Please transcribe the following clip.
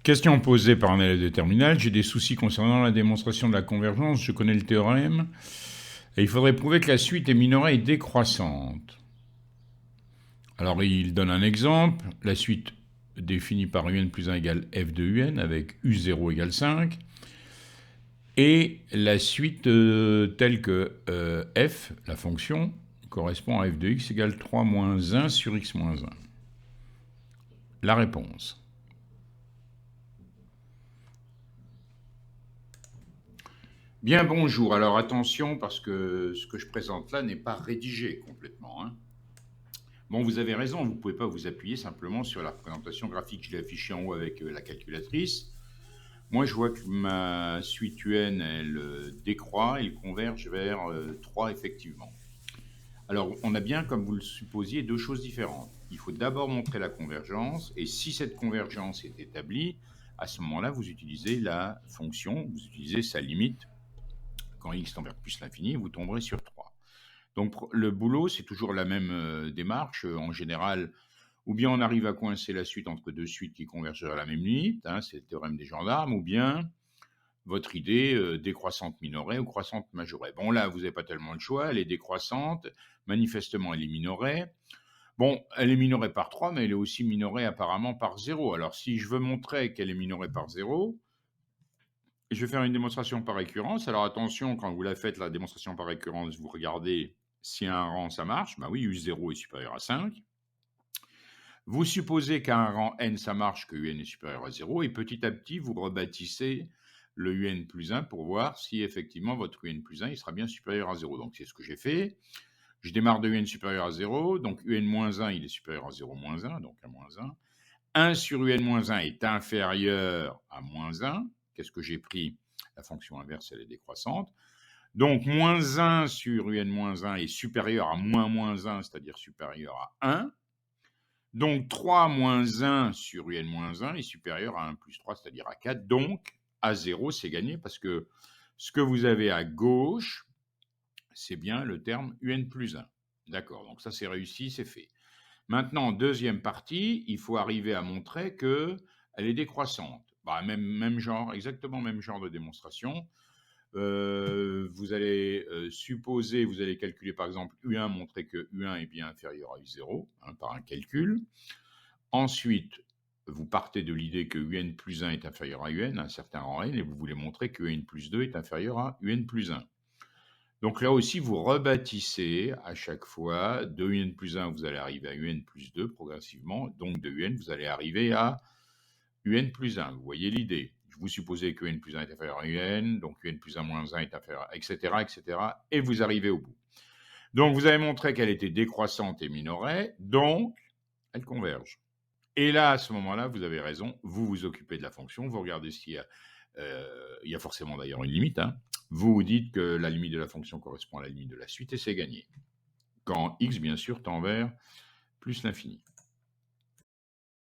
Question posée par un élève de terminale. J'ai des soucis concernant la démonstration de la convergence. Je connais le théorème. Et il faudrait prouver que la suite est minorée et décroissante. Alors il donne un exemple. La suite définie par un plus 1 égale f de un avec u0 égale 5. Et la suite telle que f, la fonction, correspond à f de x égale 3 moins 1 sur x moins 1. La réponse. Bien, bonjour. Alors attention, parce que ce que je présente là n'est pas rédigé complètement. Bon, vous avez raison, vous ne pouvez pas vous appuyer simplement sur la représentation graphique. Je l'ai affichée en haut avec la calculatrice. Moi, je vois que ma suite UN, elle décroît, elle converge vers 3, effectivement. Alors, on a bien, comme vous le supposiez, deux choses différentes. Il faut d'abord montrer la convergence, et si cette convergence est établie, à ce moment-là, vous utilisez la fonction, vous utilisez sa limite. Quand x tend vers plus l'infini, vous tomberez sur 3. Donc, le boulot, c'est toujours la même démarche. En général, ou bien on arrive à coincer la suite entre deux suites qui convergent à la même limite, c'est le théorème des gendarmes, ou bien votre idée décroissante minorée ou croissante majorée. Bon, là, vous n'avez pas tellement le choix, elle est décroissante, manifestement, elle est minorée. Bon, elle est minorée par 3, mais elle est aussi minorée apparemment par 0. Alors, si je veux montrer qu'elle est minorée par 0, je vais faire une démonstration par récurrence. Alors, attention, quand vous la faites, la démonstration par récurrence, vous regardez si un rang, ça marche. Ben oui, U0 est supérieur à 5. Vous supposez qu'à un rang n, ça marche, que un est supérieur à 0, et petit à petit, vous rebâtissez le un plus 1 pour voir si effectivement votre un plus 1 il sera bien supérieur à 0. Donc c'est ce que j'ai fait. Je démarre de un supérieur à 0, donc un moins 1, il est supérieur à 0 moins 1, donc à moins 1. 1 sur un moins 1 est inférieur à moins 1. Qu'est-ce que j'ai pris? La fonction inverse, elle est décroissante. Donc moins 1 sur un moins 1 est supérieur à moins 1, c'est-à-dire supérieur à 1. Donc 3 moins 1 sur un moins 1 est supérieur à 1 plus 3, c'est-à-dire à 4. Donc à 0, c'est gagné parce que ce que vous avez à gauche, c'est bien le terme un plus 1. D'accord, donc ça c'est réussi, c'est fait. Maintenant, deuxième partie, il faut arriver à montrer qu'elle est décroissante. Même genre, exactement même genre de démonstration. Vous allez supposer, vous allez calculer par exemple U1, montrer que U1 est bien inférieur à U0 par un calcul. Ensuite, vous partez de l'idée que UN plus 1 est inférieur à UN, un certain rang n, et vous voulez montrer que UN plus 2 est inférieur à UN plus 1. Donc là aussi, vous rebâtissez à chaque fois. De UN plus 1, vous allez arriver à UN plus 2 progressivement. Donc de UN, vous allez arriver à UN plus 1. Vous voyez l'idée. Vous supposez que UN plus 1 est inférieur à UN, donc UN plus 1 moins 1 est inférieur, etc., etc. Et vous arrivez au bout. Donc vous avez montré qu'elle était décroissante et minorée, donc elle converge. Et là, à ce moment-là, vous avez raison, vous vous occupez de la fonction, vous regardez s'il y a, il y a forcément d'ailleurs une limite, vous vous dites que la limite de la fonction correspond à la limite de la suite et c'est gagné. Quand x, bien sûr, tend vers plus l'infini.